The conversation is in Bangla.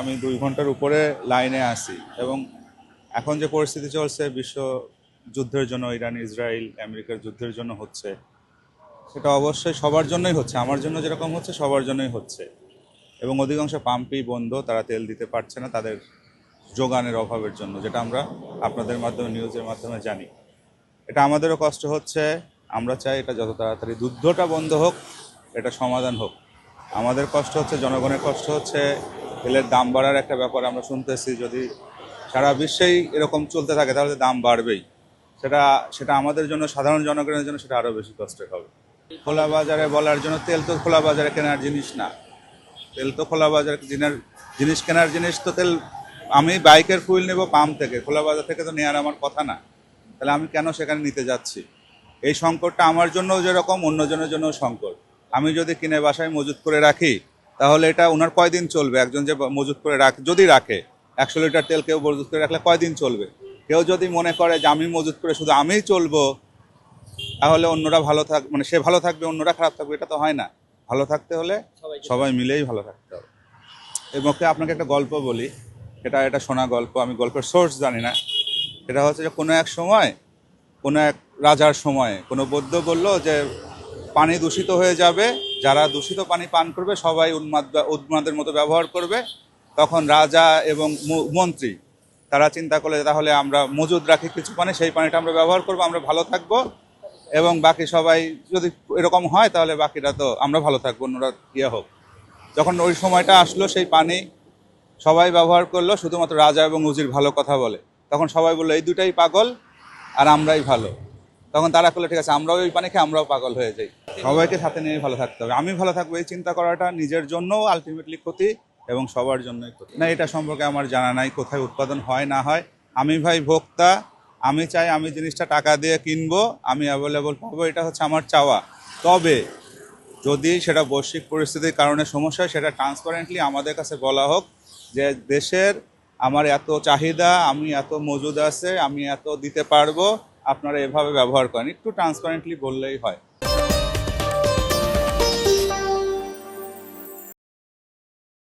আমি 2 ঘন্টার উপরে লাইনে আছি এবং এখন যে পরিস্থিতি চলছে বিশ্ব যুদ্ধের জন্য, ইরান ইসরায়েল আমেরিকার যুদ্ধের জন্য হচ্ছে, সেটা অবশ্যই সবার জন্যই হচ্ছে। আমার জন্য যেরকম হচ্ছে সবার জন্যই হচ্ছে। এবং অধিকাংশ পাম্পই বন্ধ, তারা তেল দিতে পারছে না তাদের যোগানের অভাবের জন্য, যেটা আমরা আপনাদের মাধ্যমে নিউজের মাধ্যমে জানি। এটা আমাদেরও কষ্ট হচ্ছে। আমরা চাই এটা যত তাড়াতাড়ি যুদ্ধটা বন্ধ হোক, এটা সমাধান হোক। আমাদের কষ্ট হচ্ছে, জনগণের কষ্ট হচ্ছে, তেলের দাম বাড়ার একটা ব্যাপার আমরা শুনতেছি। যদি সারা বিশ্বেই এরকম চলতে থাকে তাহলে দাম বাড়বেই। সেটা সেটা আমাদের জন্য, সাধারণ জনগণের জন্য সেটা আরও বেশি কষ্টের হবে। খোলা বাজারে বলার জন্য, তেল তো খোলা বাজারে কেনার জিনিস না। তেল তো খোলা বাজার জিনিস কেনার জিনিস তো তেল। আমি বাইকের ফুয়েল নেব পাম্প থেকে, খোলা বাজার থেকে তো নেওয়ার আমার কথা না। তাহলে আমি কেন সেখানে নিতে যাচ্ছি? এই সংকটটা আমার জন্যও যেরকম অন্যজনের জন্যও সংকট। আমি যদি কিনে বাসায় মজুত করে রাখি তাহলে এটা ওনার কয়দিন চলবে? একজন যে মজুত করে যদি রাখে 100 লিটার তেল, কেউ মজুত করে রাখলে কয়দিন চলবে? কেউ যদি মনে করে যে আমি মজুত করে শুধু আমিই চলবো, তাহলে অন্যরা ভালো মানে সে ভালো থাকবে, অন্যরা খারাপ থাকবে, এটা তো হয় না। ভালো থাকতে হলে সবাই মিলেই ভালো থাকতে হবে। এই মধ্যে আপনাকে একটা গল্প বলি, এটা শোনা গল্প, আমি গল্পের সোর্স জানি না। এটা হচ্ছে যে কোনো এক সময়, কোনো এক রাজার সময়ে কোনো বৌদ্ধ বলল যে পানি দূষিত হয়ে যাবে, যারা দূষিত পানি পান করবে সবাই উন্মাদের মতো ব্যবহার করবে। তখন রাজা এবং মন্ত্রী তারা চিন্তা করলে তাহলে আমরা মজুদ রাখি কিছু পানি, সেই পানিটা আমরা ব্যবহার করবো, আমরা ভালো থাকবো, এবং বাকি সবাই যদি এরকম হয় তাহলে বাকিরা তো আমরা ভালো থাকবো, অন্যরা হোক। যখন ওই সময়টা আসলো, সেই পানি সবাই ব্যবহার করলো, শুধুমাত্র রাজা এবং উজির ভালো কথা বলে। তখন সবাই বললো এই দুটাই পাগল আর আমরাই ভালো। তখন তারা করলো ঠিক আছে, আমরাও ওই পানি খেয়ে আমরাও পাগল হয়ে যাই। সবাইকে সাথে নিয়ে ভালো থাকতে হবে। আমি ভালো থাকবো এই চিন্তা করাটা নিজের জন্যও আলটিমেটলি ক্ষতি এবং সবার জন্যই ক্ষতি। না, এটা সম্পর্কে আমার জানা নাই কোথায় উৎপাদন হয় না হয়। আমি ভাই ভোক্তা, আমি চাই আমি জিনিসটা টাকা দিয়ে কিনবো, আমি অ্যাভেলেবল পাবো, এটা হচ্ছে আমার চাওয়া। তবে যদি সেটা বৈশ্বিক পরিস্থিতির কারণে সমস্যা হয়, সেটা ট্রান্সপারেন্টলি আমাদের কাছে বলা হোক যে দেশের আমার এত চাহিদা, আমি এত মজুদ আছে, আমি এত দিতে পারবো, আপনারা এভাবে ব্যবহার করেন। একটু ট্রান্সপারেন্টলি বললেই হয়।